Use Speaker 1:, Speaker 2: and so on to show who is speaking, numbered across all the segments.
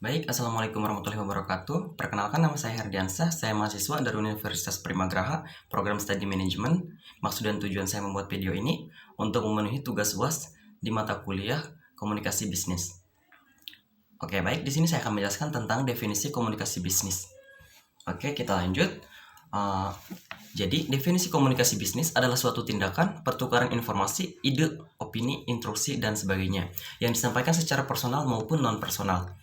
Speaker 1: Baik, Assalamualaikum warahmatullahi wabarakatuh. Perkenalkan, nama saya Herdiansah, saya mahasiswa dari Universitas Primagraha, program Studi Management. Maksud dan tujuan saya membuat video ini untuk memenuhi tugas UAS di mata kuliah Komunikasi Bisnis. Oke, baik, di sini saya akan menjelaskan tentang definisi komunikasi bisnis. Oke, kita lanjut. Jadi, definisi komunikasi bisnis adalah suatu tindakan, pertukaran informasi, ide, opini, instruksi, dan sebagainya yang disampaikan secara personal maupun non-personal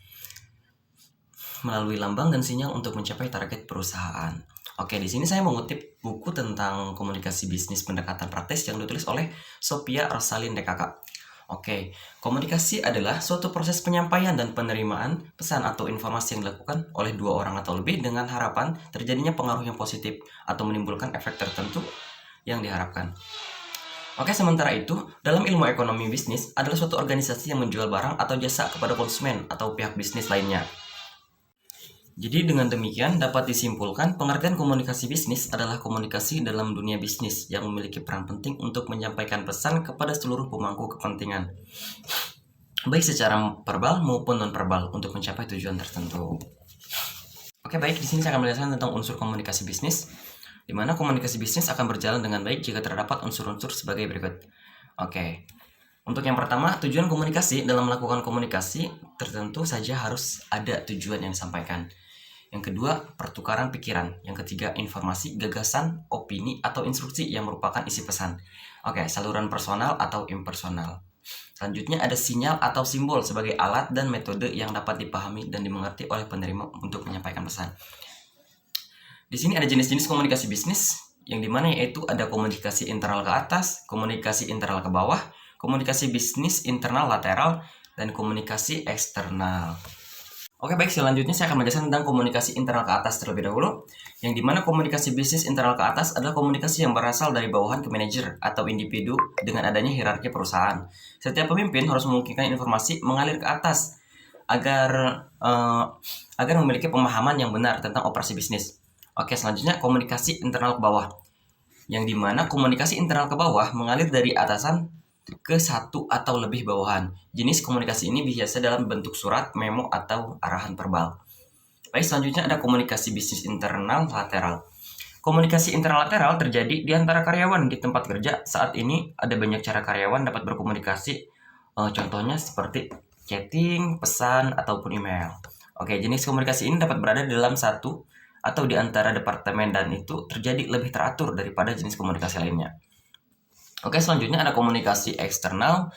Speaker 1: melalui lambang dan sinyal untuk mencapai target perusahaan. Oke, di sini saya mengutip buku tentang komunikasi bisnis pendekatan praktis yang ditulis oleh Sophia Rosalyn DKK. Oke, komunikasi adalah suatu proses penyampaian dan penerimaan pesan atau informasi yang dilakukan oleh dua orang atau lebih dengan harapan terjadinya pengaruh yang positif atau menimbulkan efek tertentu yang diharapkan. Oke, sementara itu, dalam ilmu ekonomi bisnis adalah suatu organisasi yang menjual barang atau jasa kepada konsumen atau pihak bisnis lainnya. Jadi dengan demikian dapat disimpulkan pengertian komunikasi bisnis adalah komunikasi dalam dunia bisnis yang memiliki peran penting untuk menyampaikan pesan kepada seluruh pemangku kepentingan, baik secara verbal maupun non-verbal untuk mencapai tujuan tertentu. Oke, baik, di sini saya akan menjelaskan tentang unsur komunikasi bisnis, di mana komunikasi bisnis akan berjalan dengan baik jika terdapat unsur-unsur sebagai berikut. Oke, untuk yang pertama, tujuan komunikasi. Dalam melakukan komunikasi tertentu saja harus ada tujuan yang disampaikan. Yang kedua, pertukaran pikiran. Yang ketiga, informasi, gagasan, opini, atau instruksi yang merupakan isi pesan. Oke, saluran personal atau impersonal. Selanjutnya ada sinyal atau simbol sebagai alat dan metode yang dapat dipahami dan dimengerti oleh penerima untuk menyampaikan pesan. Di sini ada jenis-jenis komunikasi bisnis, yang dimana yaitu ada komunikasi internal ke atas, komunikasi internal ke bawah, komunikasi bisnis internal lateral, dan komunikasi eksternal. Oke, baik, selanjutnya saya akan menjelaskan tentang komunikasi internal ke atas terlebih dahulu, yang dimana komunikasi bisnis internal ke atas adalah komunikasi yang berasal dari bawahan ke manajer atau individu dengan adanya hierarki perusahaan. Setiap pemimpin harus memungkinkan informasi mengalir ke atas agar memiliki pemahaman yang benar tentang operasi bisnis. Oke, selanjutnya komunikasi internal ke bawah, yang dimana komunikasi internal ke bawah mengalir dari atasan ke satu atau lebih bawahan. Jenis komunikasi ini biasa dalam bentuk surat, memo, atau arahan verbal. Baik, selanjutnya ada komunikasi bisnis internal lateral. Komunikasi internal lateral terjadi di antara karyawan di tempat kerja. Saat ini ada banyak cara karyawan dapat berkomunikasi, contohnya seperti chatting, pesan, ataupun email. Oke, jenis komunikasi ini dapat berada di dalam satu atau di antara departemen dan itu terjadi lebih teratur daripada jenis komunikasi lainnya. Oke, selanjutnya ada komunikasi eksternal,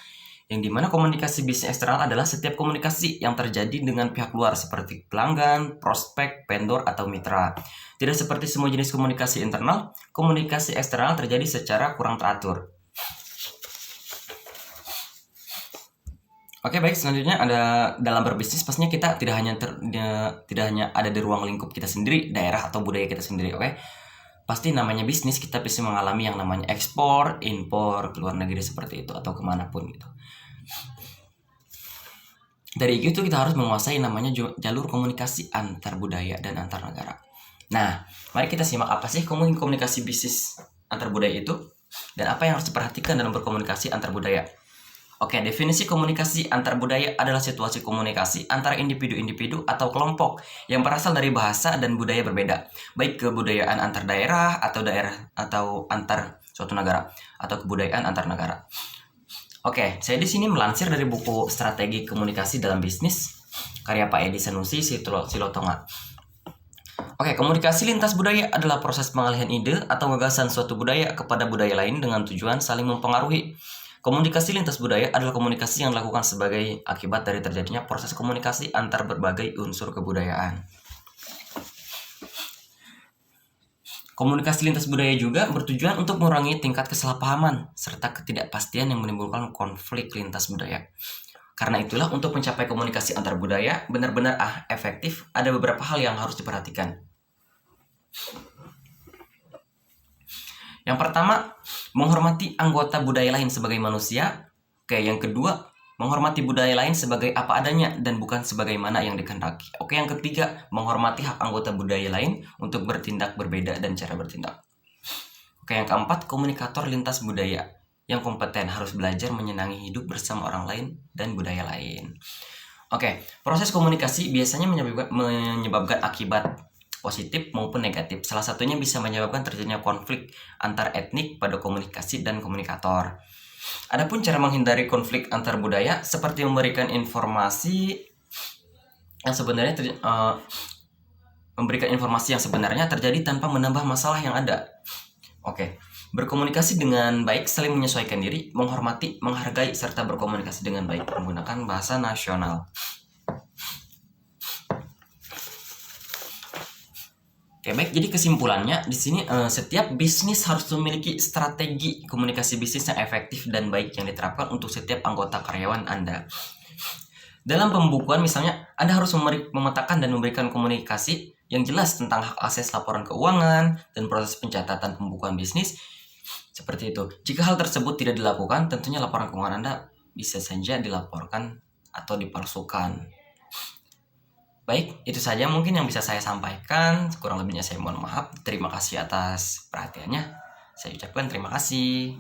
Speaker 1: yang dimana komunikasi bisnis eksternal adalah setiap komunikasi yang terjadi dengan pihak luar seperti pelanggan, prospek, vendor, atau mitra. Tidak seperti semua jenis komunikasi internal, komunikasi eksternal terjadi secara kurang teratur. Oke, baik, selanjutnya ada dalam berbisnis pastinya kita tidak hanya ada di ruang lingkup kita sendiri, daerah atau budaya kita sendiri, oke? Pasti namanya bisnis kita bisa mengalami yang namanya ekspor, impor ke luar negeri seperti itu atau kemanapun gitu. Dari itu kita harus menguasai namanya jalur komunikasi antar budaya dan antar negara. Nah, mari kita simak apa sih komunikasi bisnis antar budaya itu dan apa yang harus diperhatikan dalam berkomunikasi antar budaya. Oke, definisi komunikasi antar budaya adalah situasi komunikasi antara individu-individu atau kelompok yang berasal dari bahasa dan budaya berbeda, baik kebudayaan antar daerah atau antar suatu negara atau kebudayaan antar negara. Oke, saya di sini melansir dari buku Strategi Komunikasi dalam Bisnis karya Pak Edi Sanusi Silotonga. Oke, komunikasi lintas budaya adalah proses pengalihan ide atau gagasan suatu budaya kepada budaya lain dengan tujuan saling mempengaruhi. Komunikasi lintas budaya adalah komunikasi yang dilakukan sebagai akibat dari terjadinya proses komunikasi antar berbagai unsur kebudayaan. Komunikasi lintas budaya juga bertujuan untuk mengurangi tingkat kesalahpahaman serta ketidakpastian yang menimbulkan konflik lintas budaya. Karena itulah untuk mencapai komunikasi antar budaya benar-benar efektif, ada beberapa hal yang harus diperhatikan. Yang pertama, menghormati anggota budaya lain sebagai manusia. Oke, yang kedua, menghormati budaya lain sebagai apa adanya dan bukan sebagaimana yang dikehendaki. Oke, yang ketiga, menghormati hak anggota budaya lain untuk bertindak berbeda dan cara bertindak. Oke, yang keempat, komunikator lintas budaya yang kompeten harus belajar menyenangi hidup bersama orang lain dan budaya lain. Oke, proses komunikasi biasanya menyebabkan akibat positif maupun negatif. Salah satunya bisa menyebabkan terjadinya konflik antar etnik pada komunikasi dan komunikator. Adapun cara menghindari konflik antar budaya seperti memberikan informasi yang sebenarnya terjadi tanpa menambah masalah yang ada. Oke, berkomunikasi dengan baik, saling menyesuaikan diri, menghormati, menghargai, serta berkomunikasi dengan baik menggunakan bahasa nasional. Oke, baik. Jadi kesimpulannya di sini setiap bisnis harus memiliki strategi komunikasi bisnis yang efektif dan baik yang diterapkan untuk setiap anggota karyawan Anda. Dalam pembukuan misalnya, Anda harus memetakan dan memberikan komunikasi yang jelas tentang hak akses laporan keuangan dan proses pencatatan pembukuan bisnis. Seperti itu. Jika hal tersebut tidak dilakukan, tentunya laporan keuangan Anda bisa saja dilaporkan atau dipalsukan. Baik, itu saja mungkin yang bisa saya sampaikan. Kurang lebihnya saya mohon maaf. Terima kasih atas perhatiannya. Saya ucapkan terima kasih.